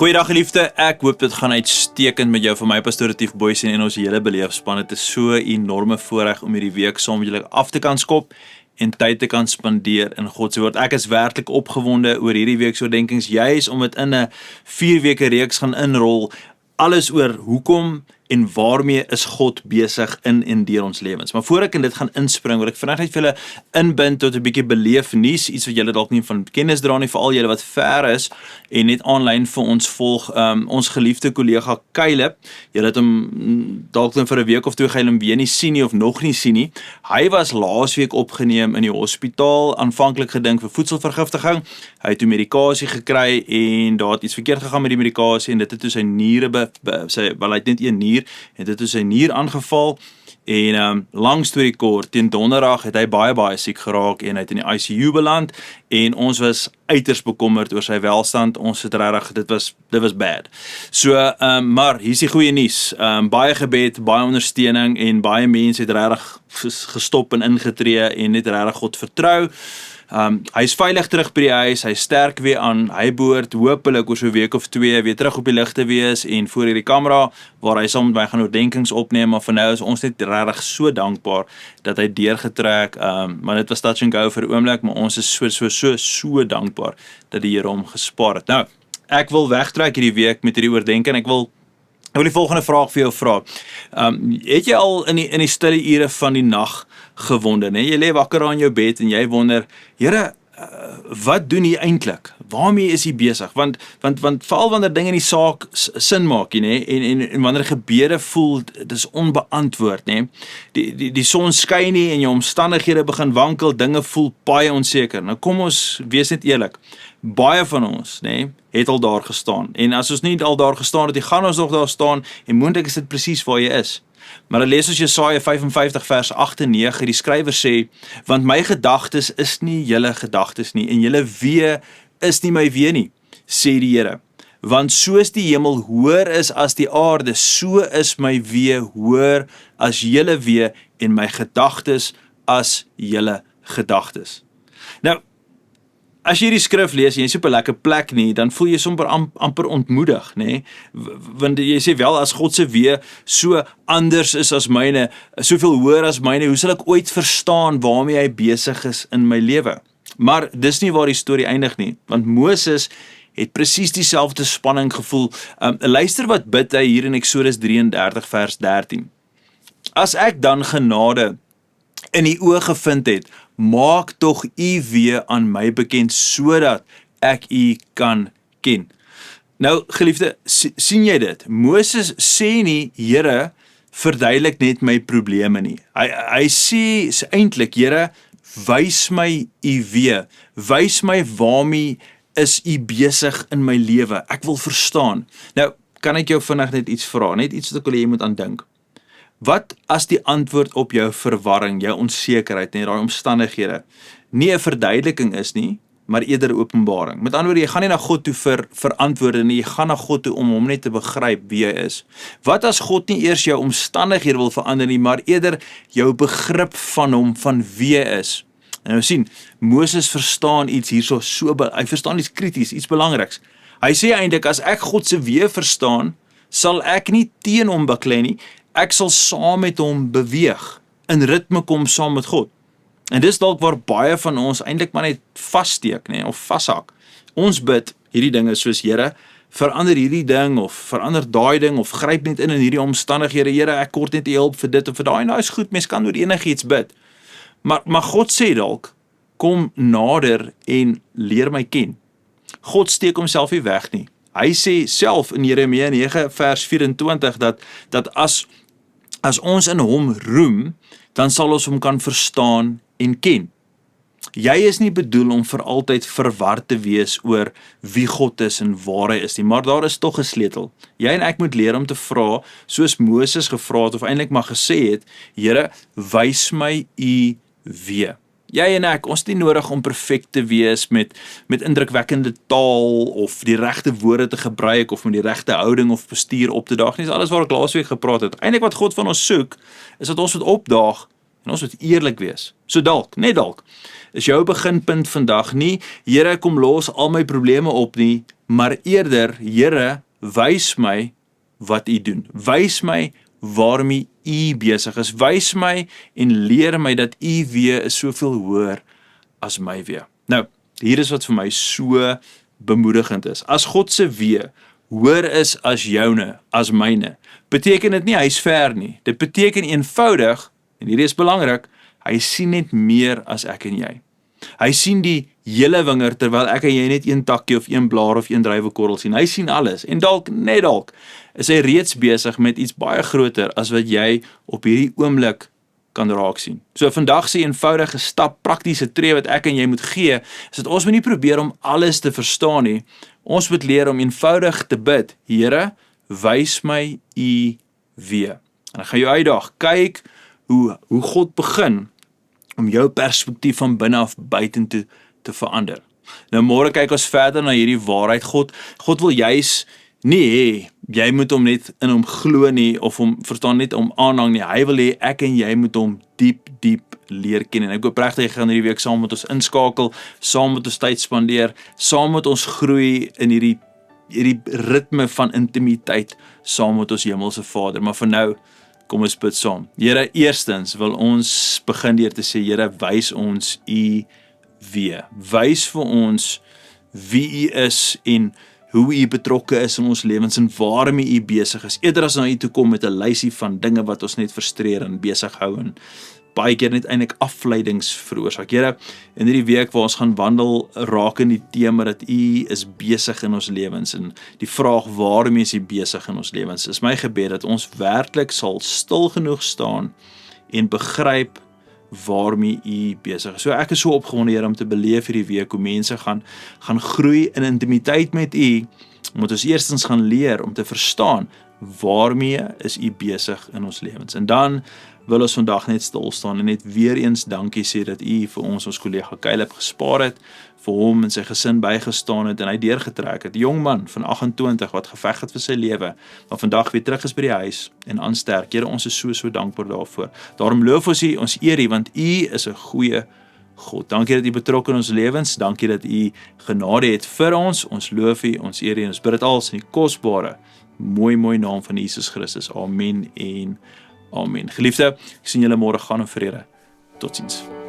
Goeiedag geliefde, ek hoop dit gaan uitstekend met jou van my pastoor Tief Boysen en ons hele beleefspan. Dit is so 'n enorme voorreg om hierdie week saam met julle af te kan skop en tyd te kan spandeer in God se woord. Ek is werklik opgewonde oor hierdie week se oordenkings, juis om dit in 'n 4 weke reeks gaan inrol. Alles oor hoekom en waarmee is God besig in en deur ons lewens. Maar voor ek in dit gaan inspring, wil ek vandag net vir julle inbind tot 'n bietjie beleef nuus, iets wat julle dalk nie van kennis dra nie, veral julle wat ver is en net aanlyn vir ons volg. Ons geliefde kollega Caleb, julle het hom dalk vir 'n week of twee gelede weer nie sien nie of nog nie sien nie. Hy was laasweek opgeneem in die hospitaal, aanvanklik gedink vir voedselvergiftiging. Hy het toe medikasie gekry en daar het iets verkeerd gegaan met die medikasie en dit het toe sy niere hy het net een nier en dit het sy nier aangeval en lang storie kort, teen donderdag het hy baie siek geraak en hy het in die ICU beland en ons was uiters bekommerd oor sy welstand. Ons het regtig, dit was bad. So, maar hier is die goeie nuus. Baie gebed, baie ondersteuning en baie mense het regtig gestop en ingetree en net regtig God vertrou. Hy is veilig terug by die huis, hy is sterk weer aan, hy behoort hopelik oor so 'n week of 2 weer terug op die lig te wees en voor hierdie kamera, waar hy saam met my gaan oordenkings opneem, maar vir nou is ons net regtig so dankbaar dat hy deurgetrek, maar dit was touch and go vir 'n oomblik, maar ons is so dankbaar dat die Here hom gespaar het. Nou, ek wil wegtrek hierdie week met hierdie oordenking, ek wil die volgende vraag vir jou vra. Het jy al in die stille ure van die nag gewonder, nee? Jy lê wakker aan jou bed en jy wonder, Here, wat doen hy eintlik? Waarmee is hy besig? Want veral wanneer dinge in die saak sin maak, nee, en wanneer gebede voel, dit is onbeantwoord, nee. Die son skyn nie en jou omstandighede begin wankel, dinge voel baie onseker. Nou kom ons wees net eerlik. Baie van ons, nee, het al daar gestaan. En as ons nie al daar gestaan het, gaan ons nog daar staan en moontlik is dit presies waar jy is. Maar dan lees ons Jesaja 55 vers 8 en 9, die skrywer sê, want my gedagtes is nie julle gedagtes nie, en julle wee is nie my wee nie, sê die Here. Want soos die hemel hoër is as die aarde, so is my wee hoër as julle wee, en my gedagtes as julle gedagtes. Nou, as jy die skrif lees en jy is op 'n lekker plek nie, dan voel jy sommer amper ontmoedig, nê? Want jy sê wel, as God se wee so anders is as myne, soveel hoër as myne, hoe sal ek ooit verstaan waarmee hy besig is in my lewe? Maar dis nie waar die storie eindig nie, want Moses het presies dieselfde spanning gevoel. Luister wat bid hy hier in Eksodus 33 vers 13. As ek dan genade in die oë gevind het, maak tog u wee aan my bekend, sodat ek u kan ken. Nou, geliefde, sien jy dit? Moses sê nie, Here, verduidelik net my probleme nie. Hy sê eintlik, Here, wys my u wee, wys my waarmee is u besig in my lewe, ek wil verstaan. Nou, kan ek jou vinnig net iets vra, net iets wat ek wil hê jy moet aan dink. Wat as die antwoord op jou verwarring, jou onsekerheid en daai omstandighede nie 'n verduideliking is nie, maar eerder 'n openbaring? Met ander woorde, jy gaan nie na God toe vir antwoorde nie, jy gaan na God toe om hom net te begryp wie hy is. Wat as God nie eers jou omstandighede wil verander nie, maar eerder jou begrip van hom, van wie hy is? En nou sien, Moses verstaan iets hierso, hy verstaan iets krities, iets belangriks. Hy sê eintlik, as ek God se wee verstaan, sal ek nie teen hom baklei nie, ek sal saam met hom beweeg, in ritme kom saam met God. En dis dalk waar baie van ons eintlik maar net vassteek, nee, of vashak. Ons bid hierdie dinge soos, Here, verander hierdie ding, of verander daai ding, of gryp net in hierdie omstandighede, Here, ek kort net hulp vir dit of vir daai. Nou is goed, mens kan oor enigiets bid. Maar God sê dalk, kom nader en leer my ken. God steek homself nie weg nie. Hy sê self in Jeremia 9 vers 24 dat as ons in hom roem, dan sal ons hom kan verstaan en ken. Jy is nie bedoel om vir altyd verward te wees oor wie God is en waar hy is nie, maar daar is tog 'n sleutel. Jy en ek moet leer om te vra, soos Moses gevra het, of eintlik maar gesê het, Here, wys my u wee. Jy en ek, ons het nie nodig om perfek te wees met indrukwekkende taal of die regte woorde te gebruik of met die regte houding of postuur op te daag nie. Dis alles waar ek laasweek gepraat het. Eintlik wat God van ons soek, is dat ons moet opdaag en ons moet eerlik wees. So dalk, net dalk, is jou beginpunt vandag nie, Here, kom los al my probleme op nie, maar eerder, Here, wys my wat U doen. Wys my waarmee U besig is. Wys my en leer my dat U weë is soveel hoër as my weë. Nou, hier is wat vir my so bemoedigend is. As God se weë hoër is as joune, as myne, beteken dit nie hy is ver nie. Dit beteken eenvoudig, en hierdie is belangrik, hy sien net meer as ek en jy. Hy sien die hele wingerd terwyl ek en jy net een takkie of een blaar of een druiwekorrel sien. Hy sien alles en net dalk is hy reeds besig met iets baie groter as wat jy op hierdie oomblik kan raak sien. So vandag se eenvoudige stap, praktiese tree wat ek en jy moet gee, is dat ons moet nie probeer om alles te verstaan nie. Ons moet leer om eenvoudig te bid. Here, wys my U weë. En ek gaan jou uitdaag, kyk hoe God begin om jou perspektief van binne af buitentoe te verander. Nou môre kyk ons verder na hierdie waarheid. God wil juis nie hê jy moet hom net in hom glo nie of hom verstaan net om aanhang nie. Hy wil hê ek en jy moet hom diep leer ken. En ek hoop regtig jy gaan hierdie week saam met ons inskakel, saam met ons tyd spandeer, saam met ons groei in hierdie ritme van intimiteit saam met ons hemelse Vader. Maar vir nou, kom ons bid saam. Here, eerstens wil ons begin deur te sê, Here, wys ons U weë. Wys vir ons wie U is en hoe U betrokke is in ons lewens en waarmee U besig is. Eerder as na U toe kom met 'n lysie van dinge wat ons net frustreer en besig hou en baie keer net eintlik afleidings veroorsaak. Here, in hierdie week waar ons gaan wandel, raak in die tema dat U is besig in ons lewens en die vraag waarmee is U besig in ons lewens. Is my gebed dat ons werklik sal stil genoeg staan en begryp waarmee U besig is. So ek is so opgewonde, Here, om te beleef hierdie week hoe mense gaan groei in intimiteit met U, omdat ons eerstens gaan leer om te verstaan waarmee is U besig in ons lewens. En dan wil ons vandag net stil staan en net weer eens dankie sê dat U vir ons kollega Caleb gespaar het, vir hom en sy gesin bygestaan het en hy deurgetrek het. 'n Jong man van 28 wat geveg het vir sy lewe, maar vandag weer terug is by die huis en aansterk. Here, ons is so dankbaar daarvoor. Daarom loof ons U, ons eer U, want U is 'n goeie God. Dankie dat U betrokke in ons lewens. Dankie dat U genade het vir ons. Ons loof U, ons eer U en ons bid dit alles in die kosbare, mooi naam van Jesus Christus. Amen en amen. Geliefde, ek sien julle môre gaan in vrede. Totsiens.